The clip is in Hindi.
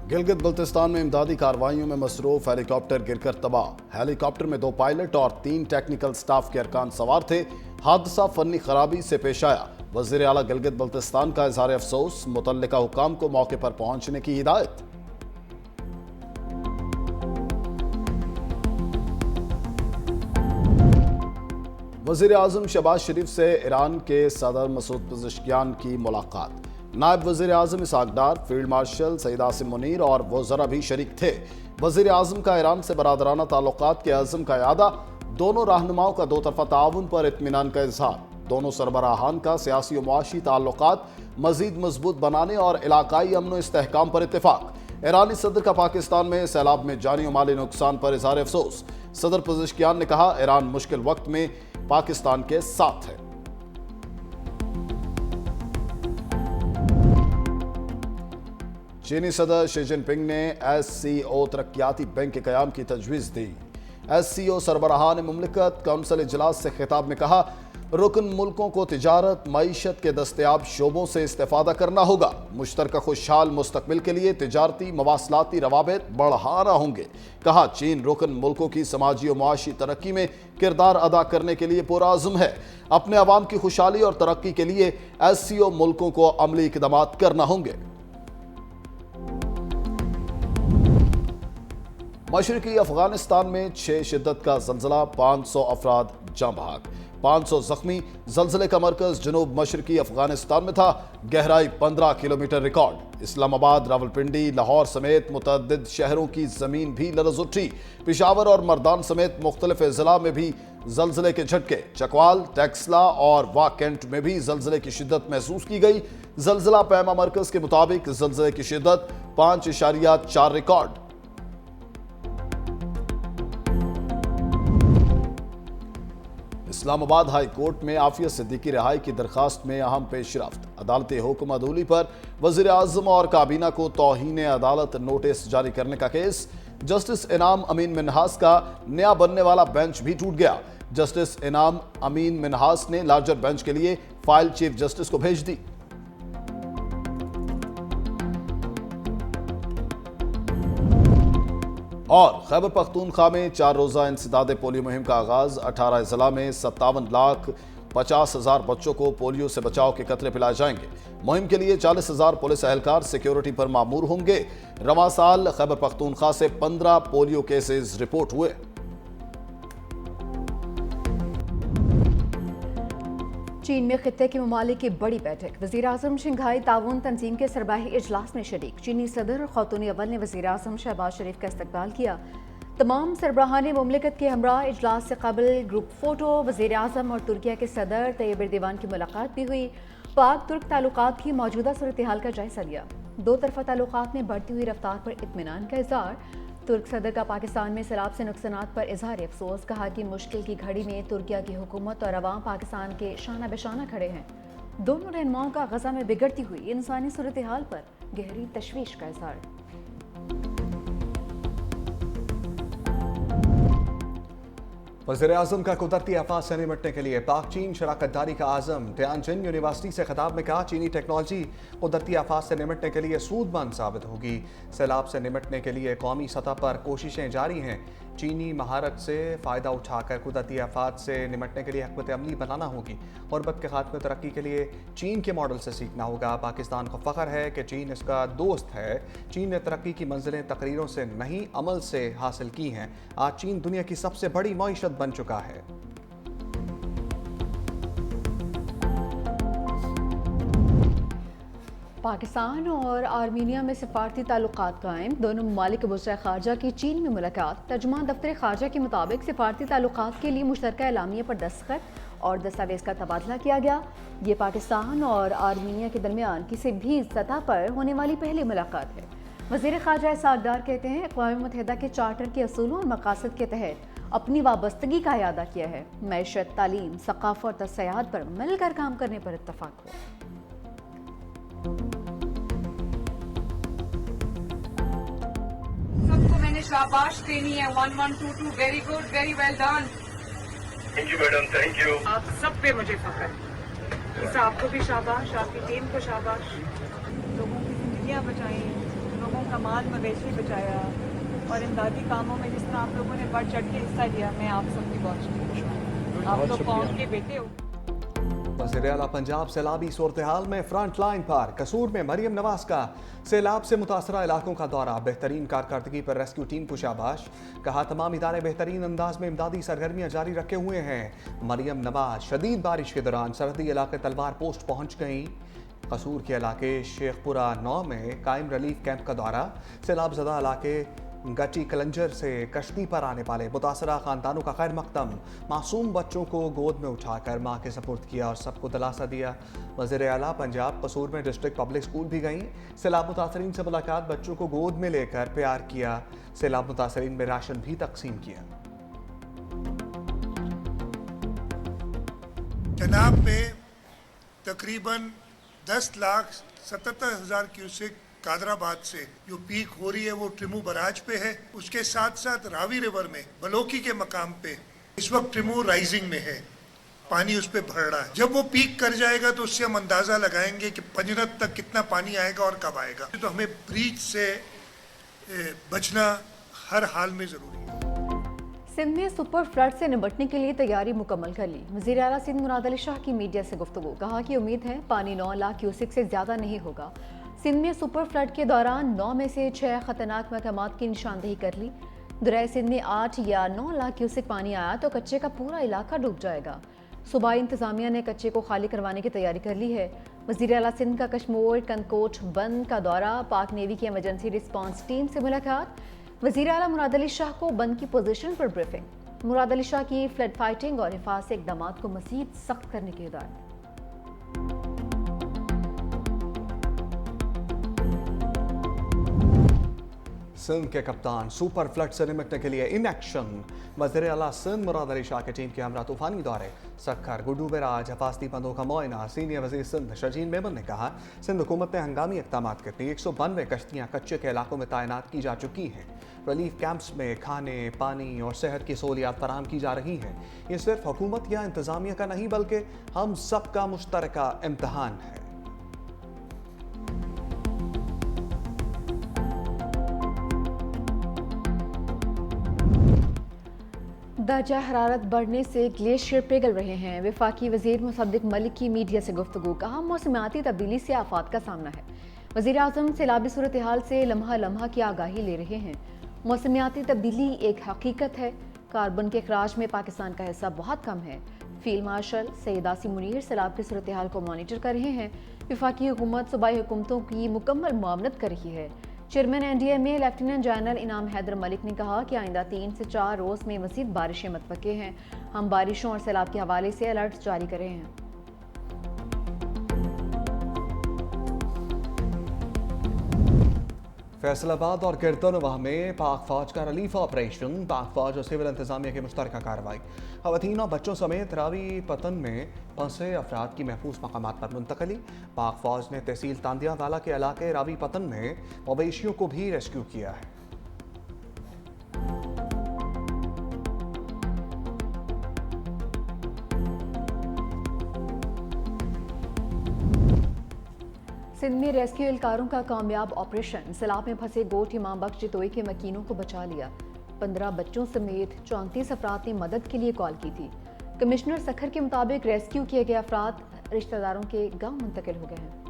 गिलगित बल्तिस्तान में इमदादी कार्रवाइयों में मसरूफ हेलीकॉप्टर गिरकर तबाह। हेलीकॉप्टर में 2 पायलट और 3 टेक्निकल स्टाफ के अरकान सवार थे। हादसा फन्नी खराबी से पेश आया। वजीर आला गिलगित बल्तिस्तान का इजहार अफसोस, मुतल्लिका हुकाम को मौके पर पहुंचने की हिदायत। वजीर आजम शहबाज शरीफ से ईरान के सदर मसूद पज़ेश्कियान की मुलाकात। नायब वजीर आजम इसहाक डार, फील्ड मार्शल सईद आसिम मुनीर और वज़रा भी शरीक थे। वजीर आजम का ईरान से बरादराना ताल्लुकात के अज़्म का यादा। दोनों रहनुमाओं का दो तरफा ताउन पर इत्मीनान का इजहार। दोनों सरबराहान का सियासी और मुआशी ताल्लुकात मजीद मजबूत बनाने और इलाकाई अमन व इस्तेहकाम पर इत्तेफाक। ईरानी सदर का पाकिस्तान में सैलाब में जानी और माली नुकसान पर इजहार अफसोस। सदर पज़ेश्कियान ने कहा, ईरान मुश्किल वक्त में पाकिस्तान के साथ है। चीनी सदर शी जिनपिंग ने SCO तरक्याती बैंक के कयाम की तजवीज़ दी। SCO सरबराहान मुमलिकत कौंसिल इजलास से खिताब में कहा, रुकन मुल्कों को तिजारत मईशत के दस्तयाब शोबों से इस्तेफादा करना होगा। मुश्तरका खुशहाल मुस्तकबिल के लिए तिजारती मवासलाती रवाबित बढ़ाना होंगे। कहा, चीन रुकन मुल्कों की समाजी और मुआशी तरक्की में किरदार अदा करने के लिए पूरा अज़्म है। अपने अवाम की खुशहाली और तरक्की के लिए SCO मुल्कों को अमली इक़दामात करना होंगे। मशरकी अफगानिस्तान में 6 शिद्दत का ज़ल्ज़ला, 500 अफराद जाँ बहक, 500 जख्मी। ज़ल्ज़ले का मरकज़ जनूब मशरकी अफगानिस्तान में था। गहराई 15 किलोमीटर रिकॉर्ड। इस्लामाबाद, रावलपिंडी, लाहौर समेत मुतअद्दिद शहरों की ज़मीन भी लरज़ उठी। पेशावर और मर्दान समेत मुख्तलिफ ज़िला में भी ज़ल्ज़ले के झटके। चकवाल, टेक्सला और वाकेंट में भी ज़ल्ज़ले की शिद्दत महसूस की गई। ज़ल्ज़ला पैमा मरकज़ के मुताबिक ज़ल्ज़ले की शिद्दत 5.4 रिकॉर्ड। इस्लामाबाद हाई कोर्ट में आफिया सिद्दीकी रिहाई की दरखास्त में अहम पेशरफ्त। अदालती हुक्म अदूली पर वज़ीर आज़म और काबीना को तौहीन अदालत नोटिस जारी करने का केस। जस्टिस इनाम अमीन मिन्हास का नया बनने वाला बेंच भी टूट गया। जस्टिस इनाम अमीन मिन्हास ने लार्जर बेंच के लिए फाइल चीफ जस्टिस को भेज दी। और खैबर पख्तूनख्वा में 4 रोज़ा इंसदाद पोलियो मुहिम का आगाज। 18 ज़िला में 57,50,000 बच्चों को पोलियो से बचाव के कतरे पिलाए जाएंगे। मुहिम के लिए 40,000 पुलिस एहलकार सिक्योरिटी पर मामूर होंगे। रवां साल खैबर पख्तूनख्वा से 15 पोलियो केसेस रिपोर्ट हुए। चीन में खित्ते के ममालिक की बड़ी बैठक। वज़ीर आज़म शंघाई ताउन तंजीम के सरबाही इजलास में शरीक। चीनी सदर खौतून अव्वल ने वज़ीर आज़म शहबाज शरीफ का इस्तकबाल किया। तमाम सरबराहान मुमलिकत के हमरा इजलास से कबल ग्रुप फोटो। वज़ीर आज़म और तुर्किया के सदर तैयब एर्दोगान की मुलाकात भी हुई। पाक तुर्क ताल्लुकात की मौजूदा सूरत हाल का जायजा लिया। दो तरफा ताल्लुकात में बढ़ती हुई रफ्तार पर इत्मीनान का इज़हार। तुर्क सदर का पाकिस्तान में सैलाब से नुकसानात पर इजहार अफसोस। कहा कि मुश्किल की घड़ी में तुर्किया की हुकूमत और अवाम पाकिस्तान के शाना बेशाना खड़े हैं। दोनों रहनुमाओं का गजा में बिगड़ती हुई इंसानी सूरत हाल पर गहरी तशवीश का इजहार। वज़ीर आज़म का कुदरती आफात से निपटने के लिए पाक चीन शराकतदारी का आज़म। तियानजिन यूनिवर्सिटी से खिताब में कहा, चीनी टेक्नोलॉजी कुदरती आफात से निपटने के लिए सूदमंद साबित होगी। सैलाब से निपटने के लिए कौमी सतह पर कोशिशें जारी हैं। चीनी महारत से फ़ायदा उठाकर कुदरती आफात से निपटने के लिए हिकमत अमली बनाना होगी। गुरबत के खात्मे तरक्की के लिए चीन के मॉडल से सीखना होगा। पाकिस्तान को फ़ख्र है कि चीन इसका दोस्त है। चीन ने तरक्की की मंजिलें तकरीरों से नहीं, अमल से हासिल की हैं। आज चीन दुनिया की सबसे बड़ी मईशत बन चुका है। पाकिस्तान और आर्मीनिया में सिफारती ताल्लुकात कायम। दोनों ममालिक के वज़ीर ख़ारजा की चीन में मुलाकात। तर्जुमान दफ्तर ख़ारजा के मुताबिक सिफारती ताल्लुकात के लिए मुश्तरका एलामिया पर दस्तखत और दस्तावेज़ का तबादला किया गया। ये पाकिस्तान और आर्मीनिया के दरमियान किसी भी सतह पर होने वाली पहली मुलाकात है। वज़ीर ख़ारजा इसहाक डार कहते हैं, अक़वाम मुत्तहिदा के चार्टर के असूलों और मकासद के तहत अपनी वाबस्तगी का इरादा किया है। मैशत, तालीम, सक़ाफ़त और सयाहत पर मिलकर काम करने पर इत्तफ़ाक़ हुआ। सबको मैंने शाबाश देनी है। 1122 very good, very well done. Thank you madam, thank you. आप सब पे मुझे फख्र है। इस आपको भी शाबाश, आपकी टीम को शाबाश। लोगों की जिंदगियां बचाई, लोगों का माल मवेशी बचाया और इमदादी कामों में जिस तरह आप लोगों ने बढ़ चढ़ के हिस्सा लिया, मैं आप सबकी बहुत शुक्रिया। आप लोग कौम के बेटे हो। वज़ीर-ए-आला पंजाब सैलाबी सूरत हाल में फ्रंट लाइन पर कसूर में मरियम नवाज का सैलाब से मुतासरा इलाकों का दौरा, बेहतरीन कारकर्दगी पर रेस्क्यू टीम को शाबाश। कहा तमाम इदारे बेहतरीन अंदाज में इमदादी सरगर्मियां जारी रखे हुए हैं। मरियम नवाज शदीद बारिश के दौरान सरहदी इलाके तलवार पोस्ट पहुंच गई। कसूर के इलाके शेखपुरा 9 में कायम रिलीफ कैंप का दौरा, सैलाब ज़दा इलाके गटी कलंजर से कश्ती पर आने वाले मुतासरा खानदानों का खैर मकदम, मासूम बच्चों को गोद में उठाकर माँ के सपुर्द किया और सबको दिलासा दिया। वज़ीर-ए-आला पंजाब कसूर में डिस्ट्रिक्ट पब्लिक स्कूल भी गईं, सैलाब मुतासरीन से मुलाकात, बच्चों को गोद में लेकर प्यार किया, सैलाब मुतासरीन में राशन भी तकसीम किया। चनाब में तकरीबन 10,77,000 क्यूसेक कादराबाद से जो पीक हो रही है वो ट्रिमू बराज पे है। उसके साथ साथ रावी रिवर में बलोकी के मकाम पे इस वक्त ट्रिमू राइजिंग में है, पानी उस पे भर रहा है। जब वो पीक कर जाएगा तो उससे हम अंदाजा लगाएंगे कि पंजरत तक कितना पानी आएगा और कब आएगा। तो हमें ब्रीच से बचना हर हाल में जरूरी है। सिंध में सुपर फ्लड से निपटने के लिए तैयारी मुकम्मल कर ली। वज़ीर आला सिंध मुराद अली शाह की मीडिया से गुफ्तगू, कहा कि उम्मीद है पानी 9 लाख क्यूसेक से ज़्यादा नहीं होगा। सिंध में सुपर फ्लड के दौरान 9 में से 6 खतरनाक मकामात की निशानदेही कर ली। दरिया सिंध में 8 या 9 लाख क्यूसेक पानी आया तो कच्चे का पूरा इलाका डूब जाएगा। सूबाई इंतजामिया ने कच्चे को खाली करवाने की तैयारी कर ली है। वज़ीर आला सिंध का कश्मोर कनकोट बंद का दौरा, पाक नेवी की इमरजेंसी रिस्पांस टीम से मुलाकात, वज़ीर आला मुराद अली शाह को बंद की पोजीशन पर ब्रीफिंग, मुराद अली शाह की फ्लड फाइटिंग और हिफाजती इक़दाम को मज़ीद सख्त करने की हिदायत। सिंध के कप्तान सुपर फ्लड से निपटने के लिए इन एक्शन। वज़ीर-ए-आला सिंध मुराद अली शाह की टीम के हमरा तूफानी दौरे, सक्खर गुड्डू बैराज, हिफाजती बंदों का मुआयना। सीनियर वज़ीर सिंध शजीन मेमन ने कहा, सिंध हुकूमत ने हंगामी इक़दाम करके 192 कश्तियाँ कच्चे के इलाकों में तैनात की जा चुकी हैं। रिलीफ कैंप्स में खाने, पानी और सेहत की सहूलियात फराहम की जा रही हैं। ये सिर्फ हुकूमत या इंतज़ामिया का नहीं बल्कि हम सब का मुश्तरका इम्तहान है। दर्जा हरारत बढ़ने से ग्लेशियर पिघल रहे हैं। वफाकी वज़ीर मुसद्दिक मलिक की मीडिया से गुफ्तगू, कहा मौसमियाती तब्दीली से आफात का सामना है। वज़ीर आज़म सैलाबी सूरत हाल से लम्हा लम्हा की आगाही ले रहे हैं। मौसमियाती तब्दीली एक हकीकत है। कार्बन के अखराज में पाकिस्तान का हिस्सा बहुत कम है। फील्ड मार्शल सैयद आसिम मुनीर सैलाब की सूरत हाल को मॉनिटर कर रहे हैं। वफाकी हुकूमत सूबाई हुकूमतों की मुकम्मल मुआवनत कर रही है। चेयरमैन NDMA लेफ्टिनेंट जनरल इनाम हैदर मलिक ने कहा कि आइंदा 3 से 4 रोज़ में मज़ीद बारिशें मुतवक्के हैं। हम बारिशों और सैलाब के हवाले से अलर्ट जारी कर रहे हैं। फैसलाबाद और गिरदनवाह में पाक फौज का रिलीफ ऑपरेशन, पाक फौज और सिविल इंतजामिया की मुश्तरका कार्रवाई। खवातीन और बच्चों समेत रावी पतन में फंसे अफराद की महफूज मकामात पर मुंतकली। पाक फौज ने तहसील तांदिया वाला के इलाके रावी पतन में मवेशियों को भी रेस्क्यू किया है। सिंध में रेस्क्यू एहलकारों का कामयाब ऑपरेशन, सैलाब में फंसे गोट इमाम बख्श जतोई के मकीनों को बचा लिया। 15 बच्चों समेत 34 अफराद ने मदद के लिए कॉल की थी। कमिश्नर सखर के मुताबिक रेस्क्यू किए गए अफराद रिश्तेदारों के गांव मुंतकिल हो गए हैं।